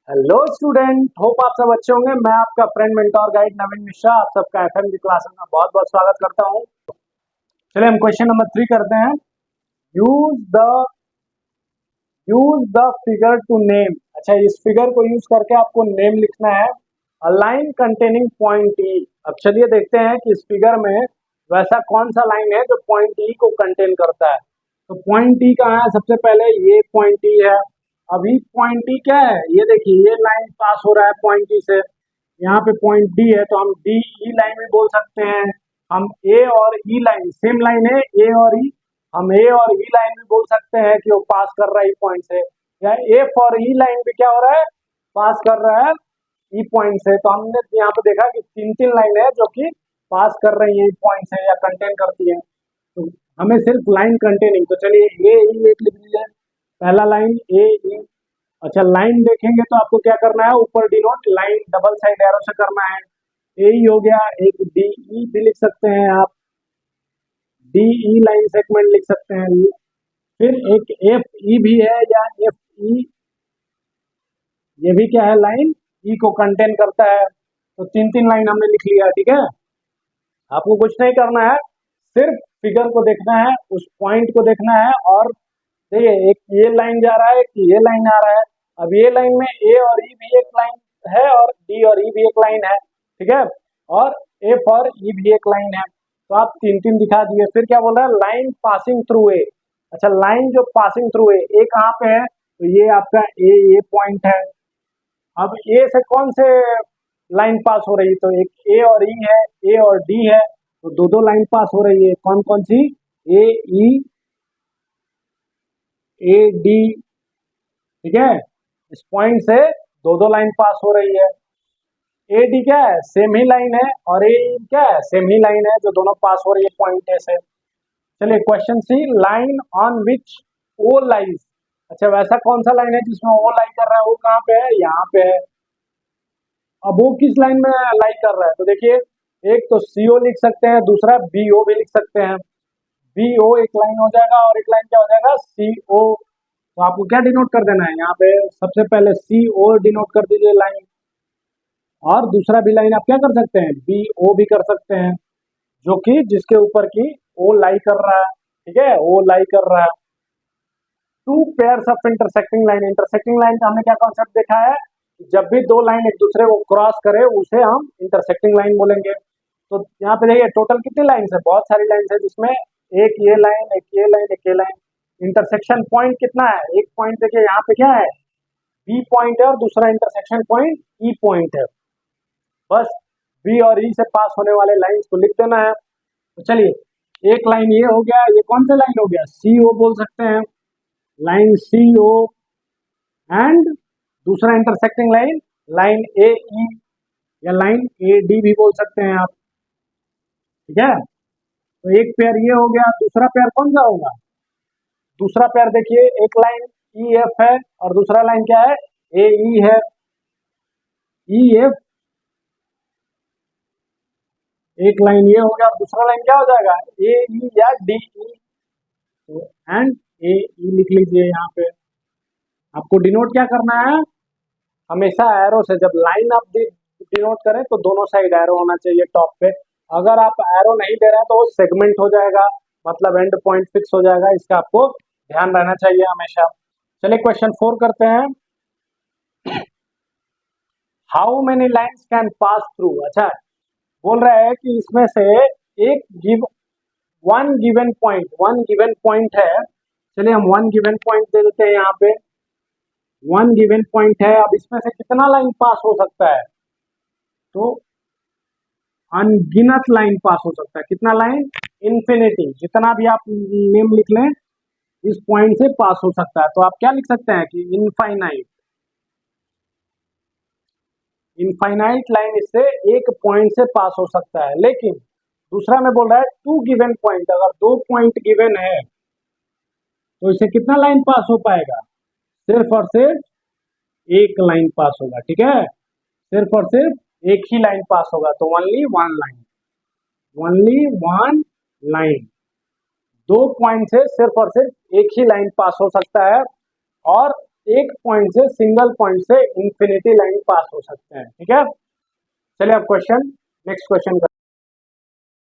Hello student, hope आप सब अच्छे होंगे। मैं आपका फ्रेंड मेंटोर गाइड नवीन मिश्रा आप सबका एफएम की क्लास में बहुत बहुत स्वागत करता हूं। चलिए हम क्वेश्चन नंबर 3 करते हैं। Use the use the figure to name. अच्छा, इस फिगर को यूज करके आपको नेम लिखना है। अ लाइन कंटेनिंग पॉइंट ई। अब चलिए देखते हैं कि इस फिगर में वैसा कौन सा लाइन है जो पॉइंट ई को कंटेन करता है। तो पॉइंट ई कहाँ है? सबसे पहले ये पॉइंट ई है। अभी पॉइंट ई क्या है? ये देखिए, ये लाइन पास हो रहा है पॉइंट ई से। यहाँ पे पॉइंट डी है तो हम डी ई लाइन भी बोल सकते हैं। हम ए और ई लाइन, सेम लाइन है ए और ई, हम ए और ई लाइन भी बोल सकते हैं कि वो पास कर रहा है ई पॉइंट से। या एफ और ई लाइन भी क्या हो रहा है? पास कर रहा है ई पॉइंट से। तो हमने यहाँ पे देखा कि तीन तीन लाइन है जो कि पास कर रही है ई पॉइंट से या कंटेन करती है। तो हमें सिर्फ लाइन कंटेनिंग, तो चलिए ए ई एक लिख दीजिए, पहला लाइन ए ई। अच्छा, लाइन देखेंगे तो आपको क्या करना है? ऊपर denote line double side arrow से करना है। ए ई हो गया, एक डी ई भी लिख सकते हैं आप, डी ई लाइन सेगमेंट लिख सकते हैं। फिर एक एफ ई भी है या एफ ई, ये भी क्या है? लाइन ई को कंटेन करता है। तो तीन तीन लाइन हमने लिख लिया, ठीक है। आपको कुछ नहीं करना है, सिर्फ फिगर को देखना है, उस पॉइंट को देखना है। और देखिए, एक ये लाइन जा रहा है, एक ये लाइन आ रहा है। अब ये लाइन में ए और ई भी एक लाइन है और डी और ई भी एक लाइन है, ठीक है। और एफ और ई भी एक लाइन है। तो आप तीन तीन दिखा दिए। फिर क्या बोल रहा है? Line passing through a. अच्छा, लाइन जो पासिंग थ्रू ए कहाँ पे है? तो ये आपका ए पॉइंट है। अब ए से कौन से लाइन पास हो रही है? तो एक ए और ई है, ए और डी है, तो दो दो लाइन पास हो रही है। कौन कौन सी? ए ई, ए डी, ठीक है। इस पॉइंट से दो दो लाइन पास हो रही है। ए डी क्या है? सेम ही लाइन है। और ए क्या है? सेम ही लाइन है, जो दोनों पास हो रही है पॉइंट ए से। चलिए question C, line on which O lies. अच्छा, वैसा कौन सा लाइन है जिसमें ओ लाई कर रहा है? वो कहाँ पे है? यहाँ पे है। अब वो किस लाइन में लाई कर रहा है? तो देखिए, एक तो सी ओ लिख सकते हैं, दूसरा बी ओ भी लिख सकते हैं। बी ओ एक लाइन हो जाएगा और एक लाइन क्या हो जाएगा? सी ओ। तो आपको क्या डिनोट कर देना है? यहाँ पे सबसे पहले सी ओ डिनोट कर दीजिए लाइन, और दूसरा भी लाइन आप क्या कर सकते हैं? बी ओ भी कर सकते हैं, जो कि जिसके ऊपर की ओ लाई कर रहा है, ठीक है, ओ लाई कर रहा है। Two pairs of intersecting line. Intersecting line का हमने क्या कॉन्सेप्ट देखा है? जब भी दो लाइन एक दूसरे को क्रॉस करे उसे हम इंटरसेक्टिंग लाइन बोलेंगे। तो यहाँ पे देखिए, टोटल कितनी लाइन है? बहुत सारी लाइन है, जिसमें एक ये लाइन, एक ये लाइन, एक ये लाइन। इंटरसेक्शन पॉइंट कितना है? एक पॉइंट देखिए, यहाँ पे क्या है? बी पॉइंट है और दूसरा इंटरसेक्शन पॉइंट ई पॉइंट है। बस बी और ई से पास होने वाले लाइंस को लिख देना है। तो चलिए, एक लाइन ये हो गया, ये कौन सा लाइन हो गया? सी ओ बोल सकते हैं, लाइन सी ओ। एंड दूसरा इंटरसेक्टिंग लाइन, लाइन ए ई या लाइन ए डी भी बोल सकते हैं आप, ठीक है। तो एक पेयर ये हो गया, दूसरा पेयर कौन सा होगा? दूसरा पेयर देखिए, एक लाइन ई एफ है और दूसरा लाइन क्या है? ए ई है। ई एफ एक लाइन ये हो गया और दूसरा लाइन क्या हो जाएगा? ए ई या डी ई। तो एंड ए ई लिख लीजिए यहाँ पे। आपको डिनोट क्या करना है? हमेशा एरो से, जब लाइन आप डिनोट करें तो दोनों साइड एरो होना चाहिए टॉप पे। अगर आप एरो नहीं दे रहे हैं तो वो सेगमेंट हो जाएगा, मतलब एंड पॉइंट फिक्स हो जाएगा। इसका आपको ध्यान रहना चाहिए हमेशा। चलिए क्वेश्चन 4 करते हैं। How many lines can pass through. अच्छा, बोल रहा है कि इसमें से एक वन गिवन पॉइंट है। चलिए हम वन गिवन पॉइंट दे देते हैं यहाँ पे। वन गिवन पॉइंट है, अब इसमें से कितना लाइन पास हो सकता है? तो अनगिनत लाइन पास हो सकता है। कितना लाइन? इन्फिनिटी। जितना भी आप नेम लिख लें, इस पॉइंट से पास हो सकता है। तो आप क्या लिख सकते हैं कि इनफाइनाइट। इनफाइनाइट लाइन इससे एक पॉइंट से पास हो सकता है। लेकिन दूसरा में बोल रहा है टू गिवन पॉइंट, अगर दो पॉइंट गिवन है तो इसे कितना लाइन पास हो पाएगा? सिर्फ और सिर्फ एक लाइन पास होगा, ठीक है। सिर्फ और सिर्फ एक ही लाइन पास होगा, तो only one line, only one line. दो पॉइंट से सिर्फ और सिर्फ एक ही लाइन पास हो सकता है। और एक पॉइंट से, सिंगल पॉइंट से इंफिनिटी लाइन पास हो सकते हैं। ठीक है, चलिए अब क्वेश्चन, नेक्स्ट क्वेश्चन